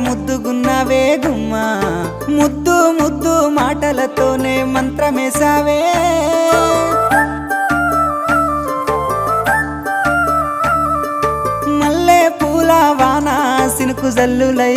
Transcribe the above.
ముద్దుగున్నావే గుమ్మా ముద్దు ముద్దు మాటలతోనే మంత్రమేసావే మల్లె పూల వాన సినుకు జల్లులై